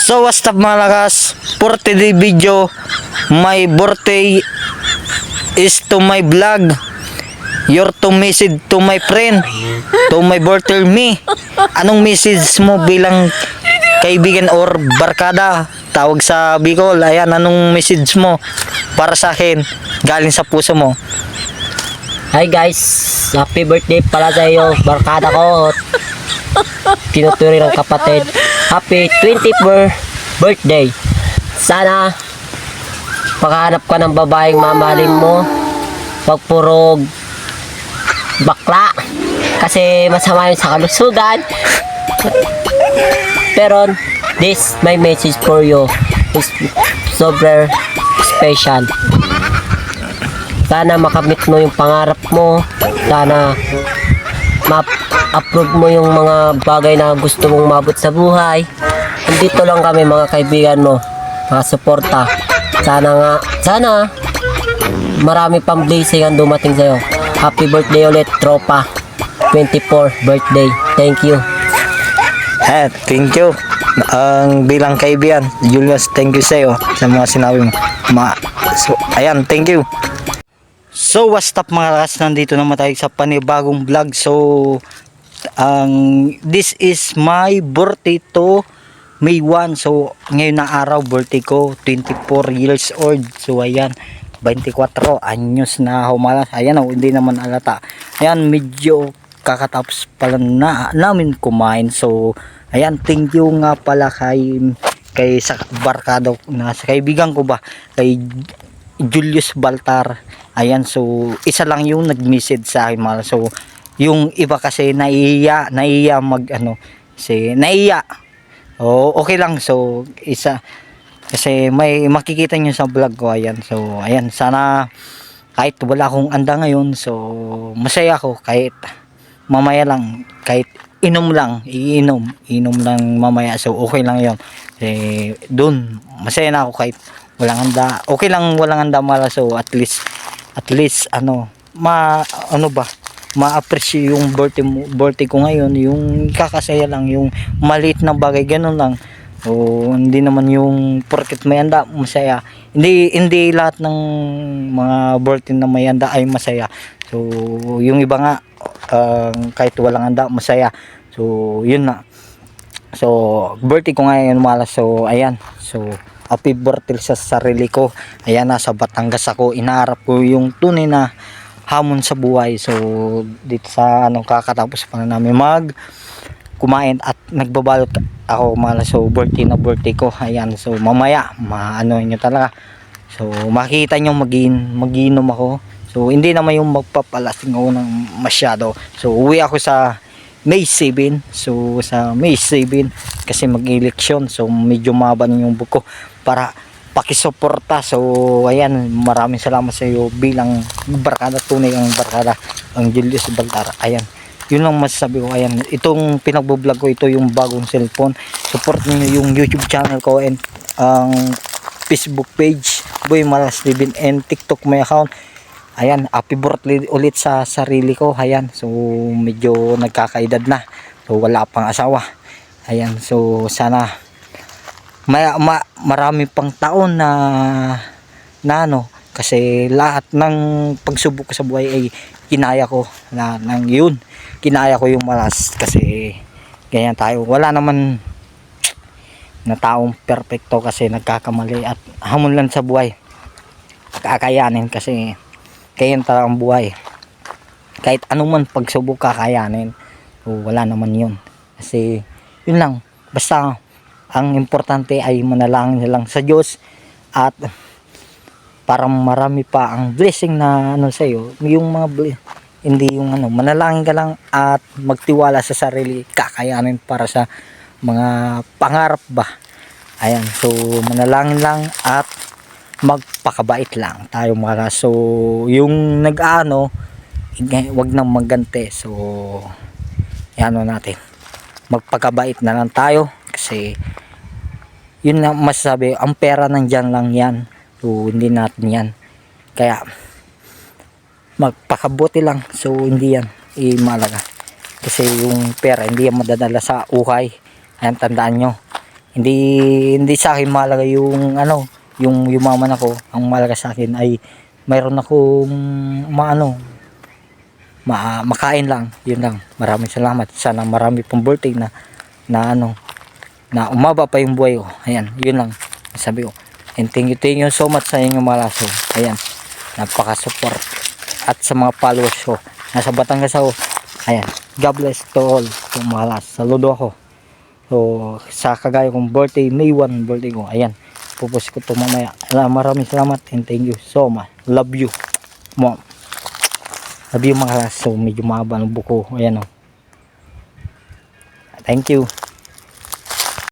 So what's up mga lakas, for today video, my birthday is to my vlog. Your to message to my friend, to my birthday me. Anong message mo bilang kaibigan or barkada, tawag sa Bicol? Ayan, anong message mo para sa akin, galing sa puso mo? Hi guys, happy birthday pala sa iyo, barkada ko. Tinuturi ng kapatid. Happy 24th birthday. Sana paghahanap ka ng babaeng mamahalin mo, wag puro bakla kasi masama yun sa kalusugan. Pero this my message for you is super special. Sana makamit mo yung pangarap mo. Sana ma-approve mo yung mga bagay na gusto mong mabot sa buhay. Nandito lang kami mga kaibigan mo, mga suporta. Sana marami pang blessing ang dumating sa'yo. Happy birthday ulit, tropa. 24th birthday. Thank you. Thank you. Ang bilang kaibigan, Julius, thank you sa'yo sa mga sinabi mo. So, ayan, thank you. So what's up mga lakas, nandito naman tayo sa panibagong vlog. So this is my birthday to May 1. So ngayon na araw, birthday ko, 24 years old. So ayan, 24 anyos na humalas. Ayan, hindi naman alata. Ayan, medyo kakatapos pala na namin kumain. So ayan, thank you nga pala kay sa barkado na sa kaibigan ko ba, kay Julius Baltar. Ayan, so isa lang yung nag-message sa akin mga. So yung iba kasi naiiya mag kasi naiiya. Okay lang. So isa kasi may makikita nyo sa vlog ko. Ayan, so ayan, sana kahit wala akong anda ngayon, so masaya ako kahit mamaya lang, kahit inom lang mamaya. So okay lang yon. Dun masaya na ako kahit walang handa. Okay lang walang handa mala. So at least ma-appreciate yung birthday ko ngayon, yung kakasaya lang, yung maliit na bagay, ganun lang. So hindi naman yung porket may handa masaya. Hindi lahat ng mga birthday na may handa ay masaya. So yung iba nga kahit walang handa masaya. So yun na. So birthday ko ngayon malas. So ayan, so happy birthday sa sarili ko. Ayan, nasa Batangas ako. Inaarap ko yung tunay na hamon sa buhay. So dito sa kakatapos pa na namin kumain at nagbabalot ako malas. So birthday ko. Ayan, so mamaya nyo talaga. So makita nyo magiinom ako. So hindi naman yung magpapalasing ako ng masyado. So uwi ako sa May 7. So sa May 7 kasi mag-eleksyon. So medyo mahaba yung buko para pakisuporta. So ayan, maraming salamat sa iyo bilang barkada, tunay ang barkada, ang Julius Baltar. Ayan, yun lang masasabi ko. Ayan, itong pinagbo-vlog ko, ito yung bagong cellphone. Support niyo yung YouTube channel ko and ang Facebook page, Boy Malas Living, and TikTok my account. Ayan, happy birthday ulit sa sarili ko. Ayan, so medyo nagkakaedad na. So wala pang asawa. Ayan, so sana marami pang taon na kasi lahat ng pagsubok ko sa buhay ay kinaya ko kinaya ko yung malas, kasi ganyan tayo. Wala naman na taong perfecto kasi nagkakamali at hamon lang sa buhay. Kakayanin kasi ganyan talaga ang buhay. Kahit anuman pagsubok kakayanin. So wala naman yun. Kasi yun lang. Basta ang importante ay manalangin lang sa Diyos at para marami pa ang blessing na sa iyo. Yung mga hindi yung manalangin ka lang at magtiwala sa sarili, kakayanin para sa mga pangarap ba. Ayan, so manalangin lang at magpakabait lang tayo mga. So yung wag nang magganti. So natin, magpakabait na lang tayo kasi yun na masasabi. Ang pera nandyan lang yan, so hindi natin yan, kaya magpakabuti lang. So hindi yan mahalaga kasi yung pera hindi yan madadala sa ukay. Ayan, tandaan nyo hindi sa akin mahalaga yung yung yumaman ako. Ang mahalaga sa akin ay mayroon akong makain lang. Yun lang. Maraming salamat. Sana marami pong birthday na umaba pa yung buhay ko. Ayan, yun lang sabi ko. And thank you so much sa inyong mga laso. Ayan, napaka-support. At sa mga followers ko nasa Batangas ako. Ayan, God bless to all yung mga laso. Saludo ako. So, sa kagaya kong birthday, May 1 birthday ko. Ayan, pupus ko to mamaya. Maraming salamat and thank you so much. Love you, mom. Love you mga laso. Medyo mahaba ng buko. Ayan o. Thank you.